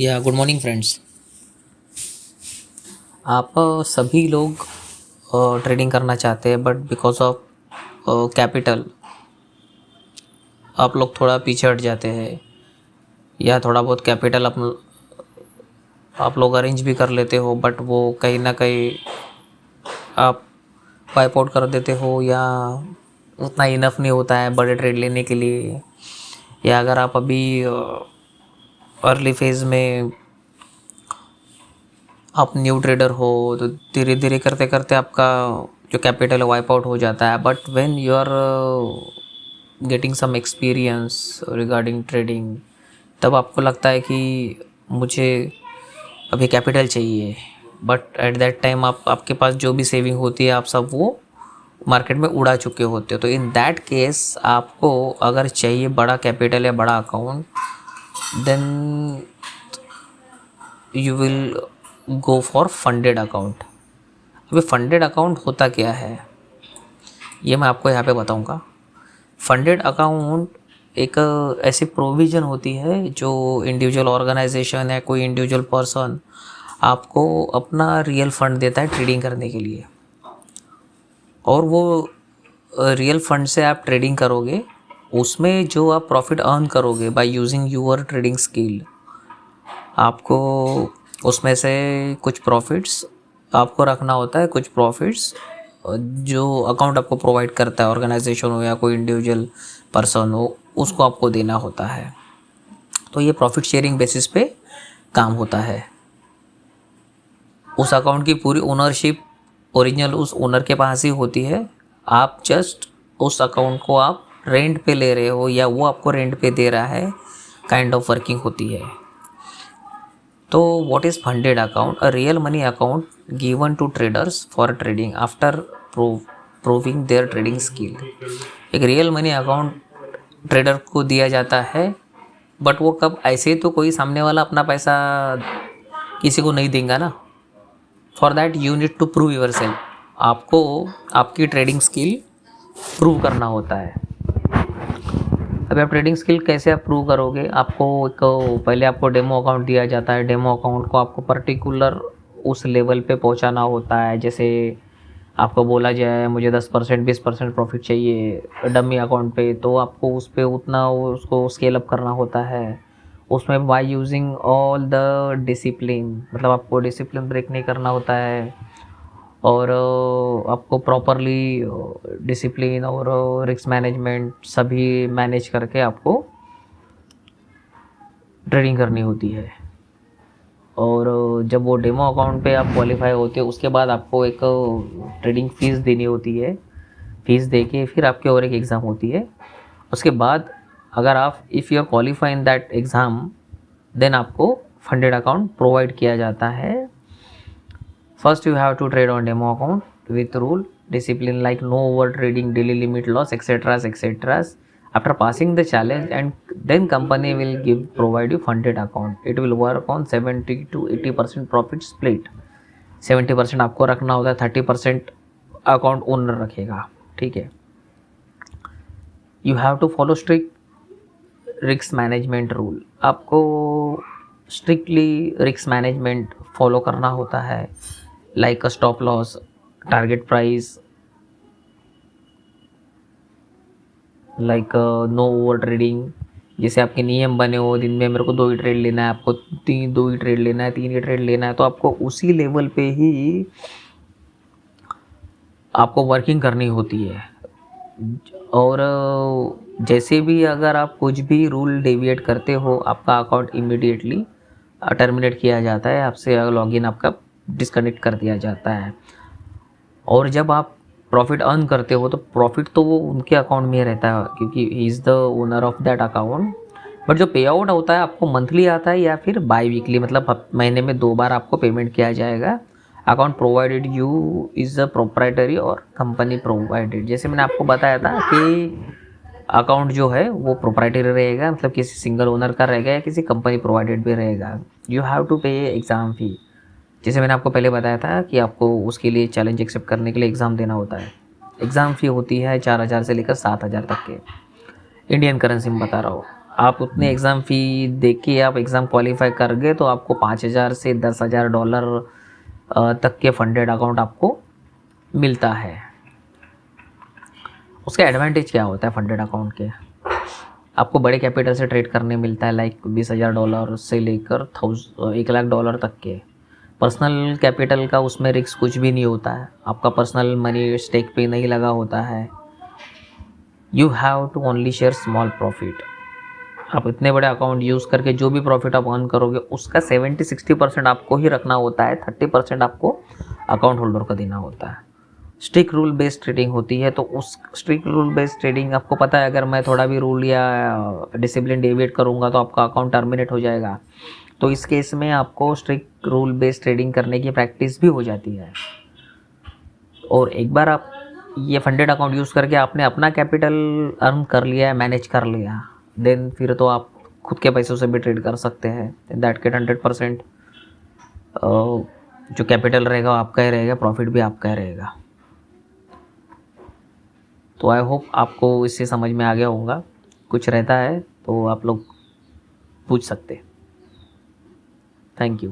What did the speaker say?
या good morning friends. आप सभी लोग ट्रेडिंग करना चाहते हैं, बट बिकॉज ऑफ कैपिटल आप लोग थोड़ा पीछे हट जाते हैं, या थोड़ा बहुत कैपिटल आप लोग अरेंज भी कर लेते हो, बट वो कहीं ना कहीं आप वाइप आउट कर देते हो, या उतना इनफ नहीं होता है बड़े ट्रेड लेने के लिए। या अगर आप अभी अर्ली फेज़ में आप न्यू ट्रेडर हो, तो धीरे धीरे करते करते आपका जो कैपिटल है वाइप आउट हो जाता है। But when you are getting some experience regarding trading, तब आपको लगता है कि मुझे अभी कैपिटल चाहिए। बट एट दैट टाइम आपके पास जो भी सेविंग होती है आप सब वो मार्केट में उड़ा चुके होते हो। तो इन दैट केस आपको अगर चाहिए बड़ा कैपिटल या बड़ा account, then you will go for funded account. अभी फंडेड अकाउंट होता क्या है ये मैं आपको यहाँ पे बताऊँगा। फंडेड अकाउंट एक ऐसी प्रोविज़न होती है जो इंडिविजुअल ऑर्गेनाइजेशन है, कोई इंडिविजुअल पर्सन आपको अपना रियल फंड देता है ट्रेडिंग करने के लिए, और वो रियल फंड से आप ट्रेडिंग करोगे। उसमें जो आप प्रॉफिट अर्न करोगे by using your trading skill, आपको उसमें से कुछ प्रॉफिट्स आपको रखना होता है, कुछ प्रॉफिट्स जो अकाउंट आपको प्रोवाइड करता है, ऑर्गेनाइजेशन हो या कोई इंडिविजुअल पर्सन हो, उसको आपको देना होता है। तो ये प्रॉफिट शेयरिंग बेसिस पे काम होता है। उस अकाउंट की पूरी ओनरशिप ओरिजिनल उस ओनर के पास ही होती है। आप जस्ट उस अकाउंट को आप रेंट पे ले रहे हो या वो आपको रेंट पे दे रहा है, काइंड ऑफ वर्किंग होती है। तो what is funded account? A real money account given to traders for trading after proving their trading skill. एक रियल मनी अकाउंट ट्रेडर को दिया जाता है, बट वो कब? ऐसे तो कोई सामने वाला अपना पैसा किसी को नहीं देगा ना। For that you need to prove yourself. आपको आपकी ट्रेडिंग स्किल प्रूव करना होता है। अभी आप ट्रेडिंग स्किल कैसे आप प्रूव करोगे? आपको एक पहले आपको डेमो अकाउंट दिया जाता है। डेमो अकाउंट को आपको पर्टिकुलर उस लेवल पे पहुंचाना होता है। जैसे आपको बोला जाए मुझे 10% 20% प्रॉफिट चाहिए डमी अकाउंट पे, तो आपको उस पर उतना उसको स्केल अप करना होता है। उसमें by using all the discipline, मतलब आपको डिसिप्लिन ब्रेक नहीं करना होता है, और आपको प्रॉपरली डिसिप्लिन और रिस्क मैनेजमेंट सभी मैनेज करके आपको ट्रेडिंग करनी होती है। और जब वो डेमो अकाउंट पे आप क्वालिफाई होते हो, उसके बाद आपको एक ट्रेडिंग फ़ीस देनी होती है। फ़ीस दे के फिर आपकी और एक एग्ज़ाम होती है। उसके बाद अगर आप if you are qualify in that exam, then आपको फंडेड अकाउंट प्रोवाइड किया जाता है। First, you have to trade on demo account with rule, discipline like no over trading, daily limit loss, etc. etc. After passing the challenge, and then company will provide you funded account. It will work on 70 to 80% profit split. 70% आपको रखना होता है, 30% account owner रखेगा। ठीक है। You have to follow strict risk management rule. आपको strictly risk management follow करना होता है, like a stop loss, target price, like no over trading. जैसे आपके नियम बने हो, दिन में मेरे को 2 ही ट्रेड लेना है, आपको 2 ही ट्रेड लेना है, 3 ही ट्रेड लेना है, तो आपको उसी लेवल पे ही आपको वर्किंग करनी होती है। और जैसे भी अगर आप कुछ भी रूल डेविएट करते हो, आपका अकाउंट इमीडिएटली टर्मिनेट किया जाता है, आपसे लॉगिन आपका डिस्कनेक्ट कर दिया जाता है। और जब आप प्रॉफिट अर्न करते हो, तो प्रॉफिट तो वो उनके अकाउंट में रहता है, क्योंकि he is the owner of that account. But जो पे आउट होता है आपको मंथली आता है या फिर बाई वीकली, मतलब महीने में 2 बार आपको पेमेंट किया जाएगा। Account provided you is the proprietary और कंपनी प्रोवाइडेड। जैसे मैंने आपको बताया था कि अकाउंट जो है वो प्रोप्राइटरी रहेगा, मतलब किसी सिंगल ओनर का रहेगा या किसी कंपनी प्रोवाइडेड भी रहेगा। यू हैव टू पे एग्ज़ाम फ़ी। जैसे मैंने आपको पहले बताया था कि आपको उसके लिए चैलेंज एक्सेप्ट करने के लिए एग्ज़ाम देना होता है। एग्ज़ाम फ़ी होती है 4,000 से लेकर 7,000 तक के, इंडियन करेंसी में बता रहा हूँ। आप उतने एग्ज़ाम फ़ी दे के आप एग्ज़ाम क्वालिफाई कर गए तो आपको 5,000 से $10,000 तक के फंडेड अकाउंट आपको मिलता है। उसका एडवांटेज क्या होता है फंडेड अकाउंट के? आपको बड़े कैपिटल से ट्रेड करने मिलता है, लाइक $20,000 से लेकर $1,00,000 तक के। पर्सनल कैपिटल का उसमें रिस्क कुछ भी नहीं होता है, आपका पर्सनल मनी स्टेक पे नहीं लगा होता है। You have to only share small profit. आप इतने बड़े अकाउंट यूज़ करके जो भी प्रॉफिट आप अर्न करोगे उसका 70-60% आपको ही रखना होता है, 30% आपको अकाउंट होल्डर को देना होता है। स्ट्रिक्ट रूल बेस्ड ट्रेडिंग होती है, तो उस स्ट्रिक्ट रूल बेस्ड ट्रेडिंग आपको पता है, अगर मैं थोड़ा भी रूल या डिसिप्लिन डेविएट करूँगा तो आपका अकाउंट टर्मिनेट हो जाएगा। तो इस केस में आपको स्ट्रिक्ट रूल बेस्ड ट्रेडिंग करने की प्रैक्टिस भी हो जाती है। और एक बार आप ये फंडेड अकाउंट यूज़ करके आपने अपना कैपिटल अर्न कर लिया है, मैनेज कर लिया, देन फिर तो आप खुद के पैसों से भी ट्रेड कर सकते हैं। इन दैट केस 100% जो कैपिटल रहेगा वो आपका ही रहेगा, प्रॉफिट भी आपका ही रहेगा। तो आई होप आपको इससे समझ में आ गया होगा। कुछ रहता है तो आप लोग पूछ सकते। Thank you.